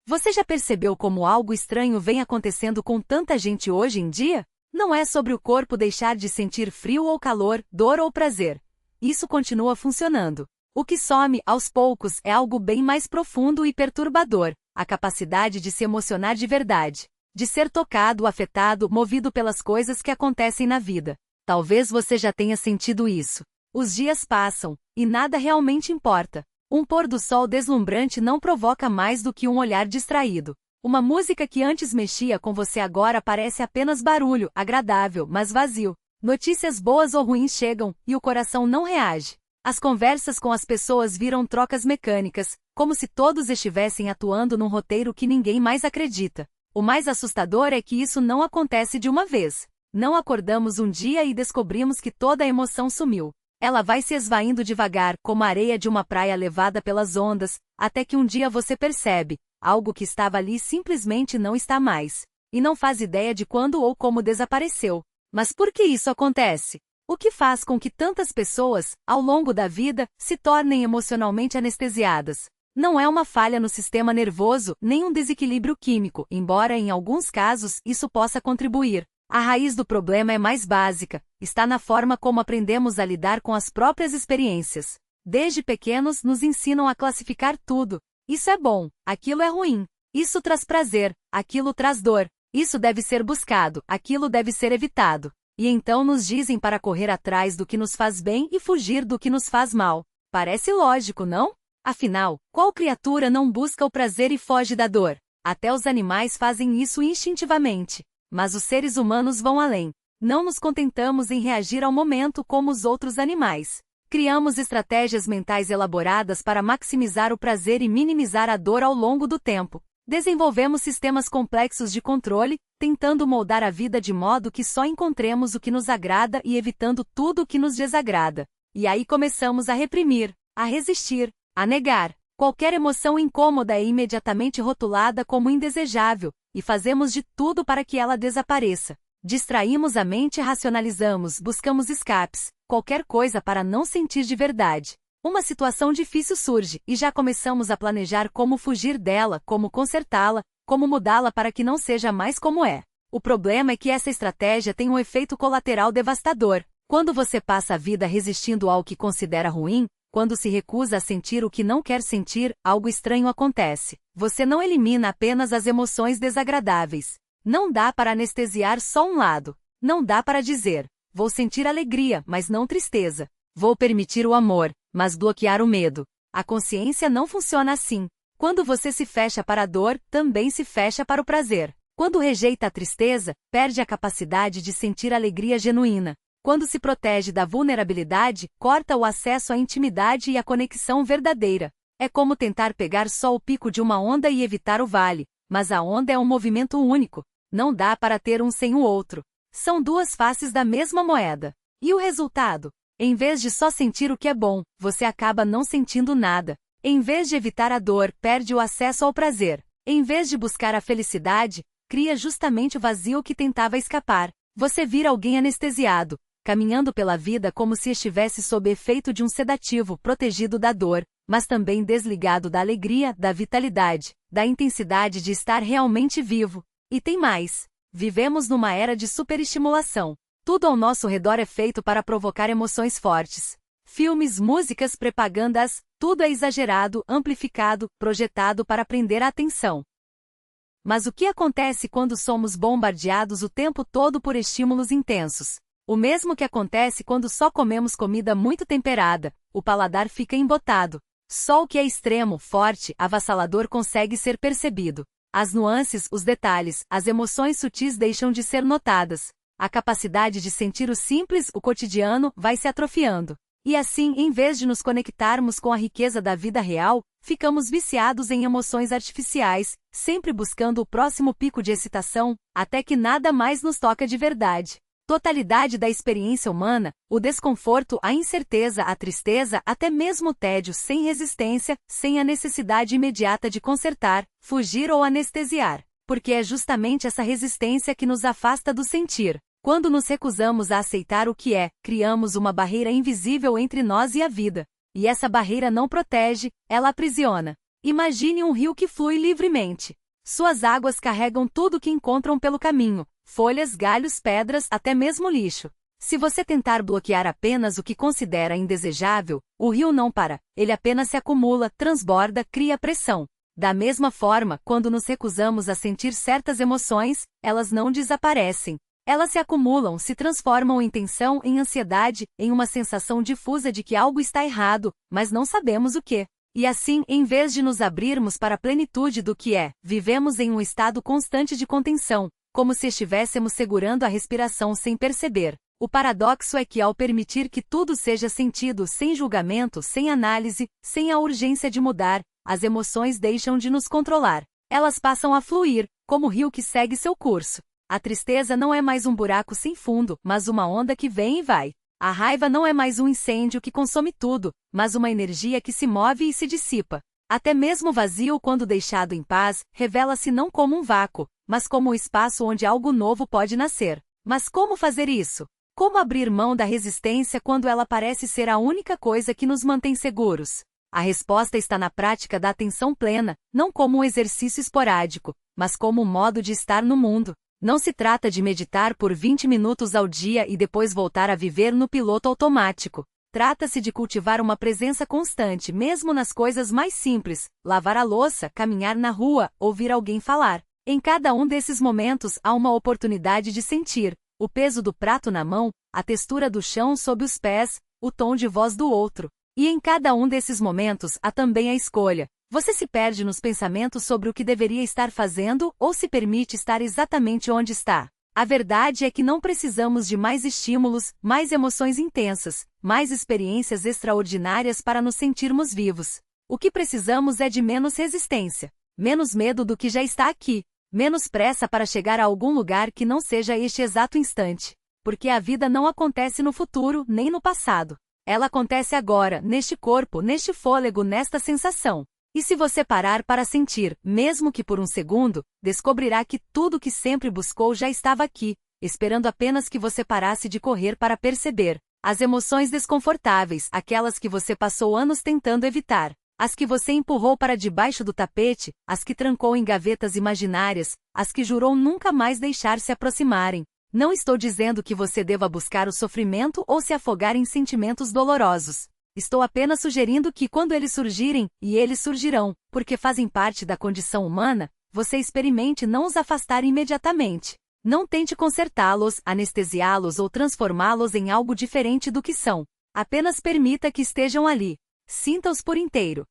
Você já percebeu como algo estranho vem acontecendo com tanta gente hoje em dia? Não é sobre o corpo deixar de sentir frio ou calor, dor ou prazer. Isso continua funcionando. O que some, aos poucos, é algo bem mais profundo e perturbador: a capacidade de se emocionar de verdade. De ser tocado, afetado, movido pelas coisas que acontecem na vida. Talvez você já tenha sentido isso. Os dias passam, e nada realmente importa. Um pôr do sol deslumbrante não provoca mais do que um olhar distraído. Uma música que antes mexia com você agora parece apenas barulho, agradável, mas vazio. Notícias boas ou ruins chegam, e o coração não reage. As conversas com as pessoas viram trocas mecânicas, como se todos estivessem atuando num roteiro que ninguém mais acredita. O mais assustador é que isso não acontece de uma vez. Não acordamos um dia e descobrimos que toda a emoção sumiu. Ela vai se esvaindo devagar, como a areia de uma praia levada pelas ondas, até que um dia você percebe: algo que estava ali simplesmente não está mais. E não faz ideia de quando ou como desapareceu. Mas por que isso acontece? O que faz com que tantas pessoas, ao longo da vida, se tornem emocionalmente anestesiadas? Não é uma falha no sistema nervoso, nem um desequilíbrio químico, embora em alguns casos isso possa contribuir. A raiz do problema é mais básica, está na forma como aprendemos a lidar com as próprias experiências. Desde pequenos nos ensinam a classificar tudo. Isso é bom, aquilo é ruim. Isso traz prazer, aquilo traz dor. Isso deve ser buscado, aquilo deve ser evitado. E então nos dizem para correr atrás do que nos faz bem e fugir do que nos faz mal. Parece lógico, não? Afinal, qual criatura não busca o prazer e foge da dor? Até os animais fazem isso instintivamente. Mas os seres humanos vão além. Não nos contentamos em reagir ao momento como os outros animais. Criamos estratégias mentais elaboradas para maximizar o prazer e minimizar a dor ao longo do tempo. Desenvolvemos sistemas complexos de controle, tentando moldar a vida de modo que só encontremos o que nos agrada e evitando tudo o que nos desagrada. E aí começamos a reprimir, a resistir, a negar. Qualquer emoção incômoda é imediatamente rotulada como indesejável, e fazemos de tudo para que ela desapareça. Distraímos a mente e racionalizamos, buscamos escapes, qualquer coisa para não sentir de verdade. Uma situação difícil surge, e já começamos a planejar como fugir dela, como consertá-la, como mudá-la para que não seja mais como é. O problema é que essa estratégia tem um efeito colateral devastador. Quando você passa a vida resistindo ao que considera ruim, quando se recusa a sentir o que não quer sentir, algo estranho acontece. Você não elimina apenas as emoções desagradáveis. Não dá para anestesiar só um lado. Não dá para dizer: vou sentir alegria, mas não tristeza. Vou permitir o amor, mas bloquear o medo. A consciência não funciona assim. Quando você se fecha para a dor, também se fecha para o prazer. Quando rejeita a tristeza, perde a capacidade de sentir alegria genuína. Quando se protege da vulnerabilidade, corta o acesso à intimidade e à conexão verdadeira. É como tentar pegar só o pico de uma onda e evitar o vale, mas a onda é um movimento único. Não dá para ter um sem o outro. São duas faces da mesma moeda. E o resultado? Em vez de só sentir o que é bom, você acaba não sentindo nada. Em vez de evitar a dor, perde o acesso ao prazer. Em vez de buscar a felicidade, cria justamente o vazio que tentava escapar. Você vira alguém anestesiado, caminhando pela vida como se estivesse sob efeito de um sedativo, protegido da dor, mas também desligado da alegria, da vitalidade, da intensidade de estar realmente vivo. E tem mais. Vivemos numa era de superestimulação. Tudo ao nosso redor é feito para provocar emoções fortes. Filmes, músicas, propagandas, tudo é exagerado, amplificado, projetado para prender a atenção. Mas o que acontece quando somos bombardeados o tempo todo por estímulos intensos? O mesmo que acontece quando só comemos comida muito temperada, o paladar fica embotado. Só o que é extremo, forte, avassalador consegue ser percebido. As nuances, os detalhes, as emoções sutis deixam de ser notadas. A capacidade de sentir o simples, o cotidiano, vai se atrofiando. E assim, em vez de nos conectarmos com a riqueza da vida real, ficamos viciados em emoções artificiais, sempre buscando o próximo pico de excitação, até que nada mais nos toca de verdade. Totalidade da experiência humana, o desconforto, a incerteza, a tristeza, até mesmo o tédio sem resistência, sem a necessidade imediata de consertar, fugir ou anestesiar. Porque é justamente essa resistência que nos afasta do sentir. Quando nos recusamos a aceitar o que é, criamos uma barreira invisível entre nós e a vida. E essa barreira não protege, ela aprisiona. Imagine um rio que flui livremente. Suas águas carregam tudo o que encontram pelo caminho, folhas, galhos, pedras, até mesmo lixo. Se você tentar bloquear apenas o que considera indesejável, o rio não para, ele apenas se acumula, transborda, cria pressão. Da mesma forma, quando nos recusamos a sentir certas emoções, elas não desaparecem. Elas se acumulam, se transformam em tensão, em ansiedade, em uma sensação difusa de que algo está errado, mas não sabemos o que. E assim, em vez de nos abrirmos para a plenitude do que é, vivemos em um estado constante de contenção, como se estivéssemos segurando a respiração sem perceber. O paradoxo é que ao permitir que tudo seja sentido sem julgamento, sem análise, sem a urgência de mudar, as emoções deixam de nos controlar. Elas passam a fluir, como o rio que segue seu curso. A tristeza não é mais um buraco sem fundo, mas uma onda que vem e vai. A raiva não é mais um incêndio que consome tudo, mas uma energia que se move e se dissipa. Até mesmo o vazio, quando deixado em paz, revela-se não como um vácuo, mas como um espaço onde algo novo pode nascer. Mas como fazer isso? Como abrir mão da resistência quando ela parece ser a única coisa que nos mantém seguros? A resposta está na prática da atenção plena, não como um exercício esporádico, mas como um modo de estar no mundo. Não se trata de meditar por 20 minutos ao dia e depois voltar a viver no piloto automático. Trata-se de cultivar uma presença constante, mesmo nas coisas mais simples: lavar a louça, caminhar na rua, ouvir alguém falar. Em cada um desses momentos há uma oportunidade de sentir o peso do prato na mão, a textura do chão sob os pés, o tom de voz do outro. E em cada um desses momentos há também a escolha. Você se perde nos pensamentos sobre o que deveria estar fazendo ou se permite estar exatamente onde está. A verdade é que não precisamos de mais estímulos, mais emoções intensas, mais experiências extraordinárias para nos sentirmos vivos. O que precisamos é de menos resistência, menos medo do que já está aqui, menos pressa para chegar a algum lugar que não seja este exato instante. Porque a vida não acontece no futuro, nem no passado. Ela acontece agora, neste corpo, neste fôlego, nesta sensação. E se você parar para sentir, mesmo que por um segundo, descobrirá que tudo que sempre buscou já estava aqui, esperando apenas que você parasse de correr para perceber. As emoções desconfortáveis, aquelas que você passou anos tentando evitar. As que você empurrou para debaixo do tapete, as que trancou em gavetas imaginárias, as que jurou nunca mais deixar se aproximarem. Não estou dizendo que você deva buscar o sofrimento ou se afogar em sentimentos dolorosos. Estou apenas sugerindo que quando eles surgirem, e eles surgirão, porque fazem parte da condição humana, você experimente não os afastar imediatamente. Não tente consertá-los, anestesiá-los ou transformá-los em algo diferente do que são. Apenas permita que estejam ali. Sinta-os por inteiro.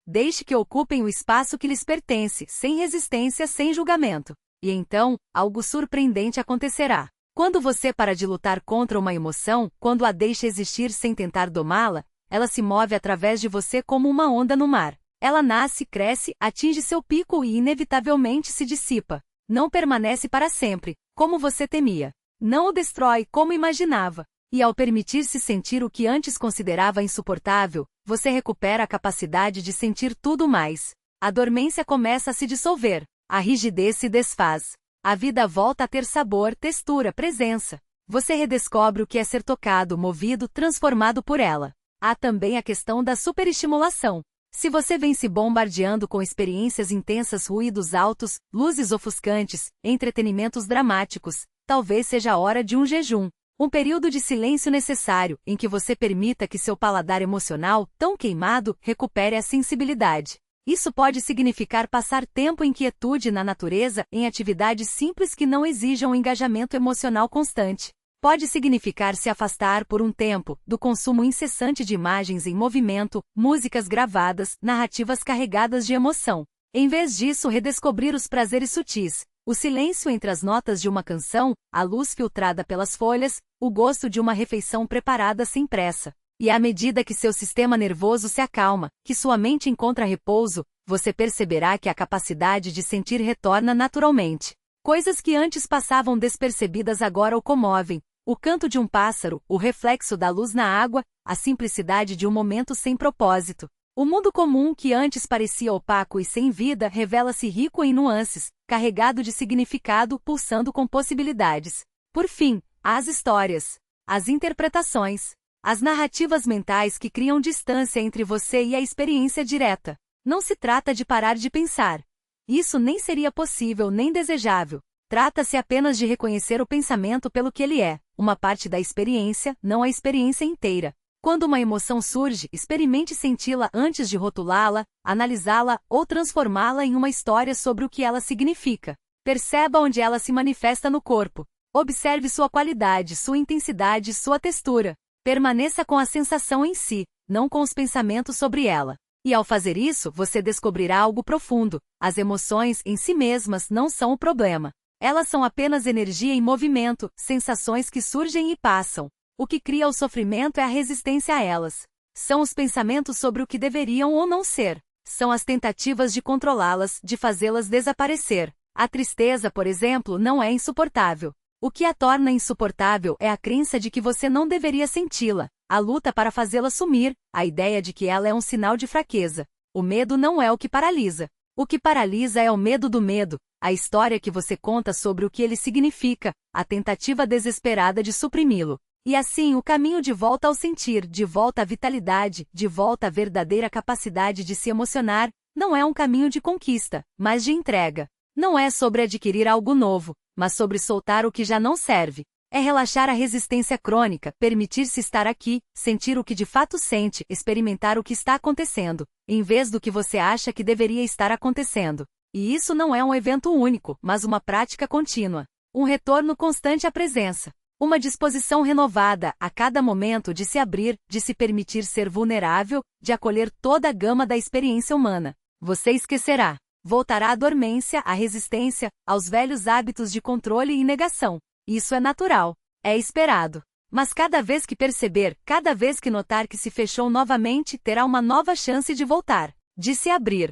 Deixe que ocupem o espaço que lhes pertence, sem resistência, sem julgamento. E então, algo surpreendente acontecerá. Quando você para de lutar contra uma emoção, quando a deixa existir sem tentar domá-la, ela se move através de você como uma onda no mar. Ela nasce, cresce, atinge seu pico e inevitavelmente se dissipa. Não permanece para sempre, como você temia. Não o destrói, como imaginava. E ao permitir-se sentir o que antes considerava insuportável, você recupera a capacidade de sentir tudo mais. A dormência começa a se dissolver. A rigidez se desfaz. A vida volta a ter sabor, textura, presença. Você redescobre o que é ser tocado, movido, transformado por ela. Há também a questão da superestimulação. Se você vem se bombardeando com experiências intensas, ruídos altos, luzes ofuscantes, entretenimentos dramáticos, talvez seja a hora de um jejum. Um período de silêncio necessário, em que você permita que seu paladar emocional, tão queimado, recupere a sensibilidade. Isso pode significar passar tempo em quietude na natureza, em atividades simples que não exijam um engajamento emocional constante. Pode significar se afastar por um tempo do consumo incessante de imagens em movimento, músicas gravadas, narrativas carregadas de emoção. Em vez disso, redescobrir os prazeres sutis. O silêncio entre as notas de uma canção, a luz filtrada pelas folhas, o gosto de uma refeição preparada sem pressa. E à medida que seu sistema nervoso se acalma, que sua mente encontra repouso, você perceberá que a capacidade de sentir retorna naturalmente. Coisas que antes passavam despercebidas agora o comovem. O canto de um pássaro, o reflexo da luz na água, a simplicidade de um momento sem propósito. O mundo comum que antes parecia opaco e sem vida revela-se rico em nuances, carregado de significado, pulsando com possibilidades. Por fim, há as histórias, as interpretações, as narrativas mentais que criam distância entre você e a experiência direta. Não se trata de parar de pensar. Isso nem seria possível nem desejável. Trata-se apenas de reconhecer o pensamento pelo que ele é, uma parte da experiência, não a experiência inteira. Quando uma emoção surge, experimente senti-la antes de rotulá-la, analisá-la ou transformá-la em uma história sobre o que ela significa. Perceba onde ela se manifesta no corpo. Observe sua qualidade, sua intensidade, sua textura. Permaneça com a sensação em si, não com os pensamentos sobre ela. E ao fazer isso, você descobrirá algo profundo. As emoções em si mesmas não são o problema. Elas são apenas energia em movimento, sensações que surgem e passam. O que cria o sofrimento é a resistência a elas. São os pensamentos sobre o que deveriam ou não ser. São as tentativas de controlá-las, de fazê-las desaparecer. A tristeza, por exemplo, não é insuportável. O que a torna insuportável é a crença de que você não deveria senti-la, a luta para fazê-la sumir, a ideia de que ela é um sinal de fraqueza. O medo não é o que paralisa. O que paralisa é o medo do medo, a história que você conta sobre o que ele significa, a tentativa desesperada de suprimi-lo. E assim, o caminho de volta ao sentir, de volta à vitalidade, de volta à verdadeira capacidade de se emocionar, não é um caminho de conquista, mas de entrega. Não é sobre adquirir algo novo, mas sobre soltar o que já não serve. É relaxar a resistência crônica, permitir-se estar aqui, sentir o que de fato sente, experimentar o que está acontecendo, em vez do que você acha que deveria estar acontecendo. E isso não é um evento único, mas uma prática contínua. Um retorno constante à presença. Uma disposição renovada, a cada momento, de se abrir, de se permitir ser vulnerável, de acolher toda a gama da experiência humana. Você esquecerá. Voltará à dormência, à resistência, aos velhos hábitos de controle e negação. Isso é natural. É esperado. Mas cada vez que perceber, cada vez que notar que se fechou novamente, terá uma nova chance de voltar. De se abrir.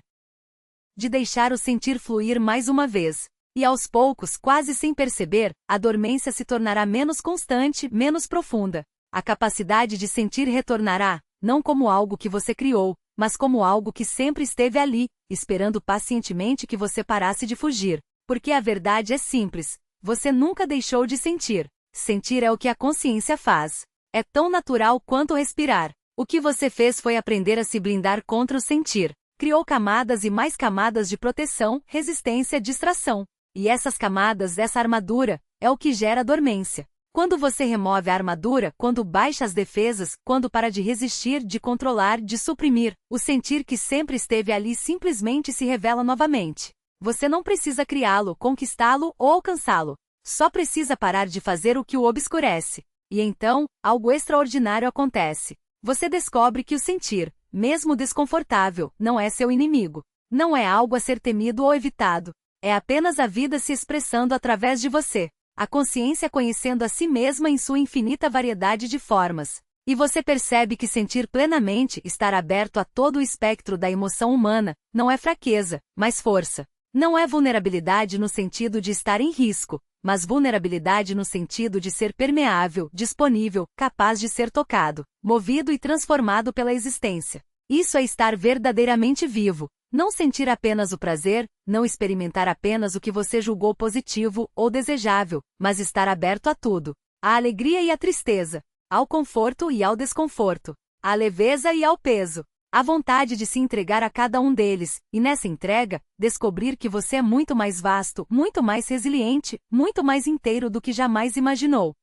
De deixar o sentir fluir mais uma vez. E aos poucos, quase sem perceber, a dormência se tornará menos constante, menos profunda. A capacidade de sentir retornará, não como algo que você criou, mas como algo que sempre esteve ali, esperando pacientemente que você parasse de fugir. Porque a verdade é simples. Você nunca deixou de sentir. Sentir é o que a consciência faz. É tão natural quanto respirar. O que você fez foi aprender a se blindar contra o sentir. Criou camadas e mais camadas de proteção, resistência, distração. E essas camadas, essa armadura, é o que gera a dormência. Quando você remove a armadura, quando baixa as defesas, quando para de resistir, de controlar, de suprimir, o sentir que sempre esteve ali simplesmente se revela novamente. Você não precisa criá-lo, conquistá-lo ou alcançá-lo. Só precisa parar de fazer o que o obscurece. E então, algo extraordinário acontece. Você descobre que o sentir, mesmo desconfortável, não é seu inimigo. Não é algo a ser temido ou evitado. É apenas a vida se expressando através de você. A consciência conhecendo a si mesma em sua infinita variedade de formas. E você percebe que sentir plenamente, estar aberto a todo o espectro da emoção humana, não é fraqueza, mas força. Não é vulnerabilidade no sentido de estar em risco, mas vulnerabilidade no sentido de ser permeável, disponível, capaz de ser tocado, movido e transformado pela existência. Isso é estar verdadeiramente vivo. Não sentir apenas o prazer, não experimentar apenas o que você julgou positivo ou desejável, mas estar aberto a tudo. À alegria e à tristeza, ao conforto e ao desconforto, à leveza e ao peso, à vontade de se entregar a cada um deles, e nessa entrega, descobrir que você é muito mais vasto, muito mais resiliente, muito mais inteiro do que jamais imaginou.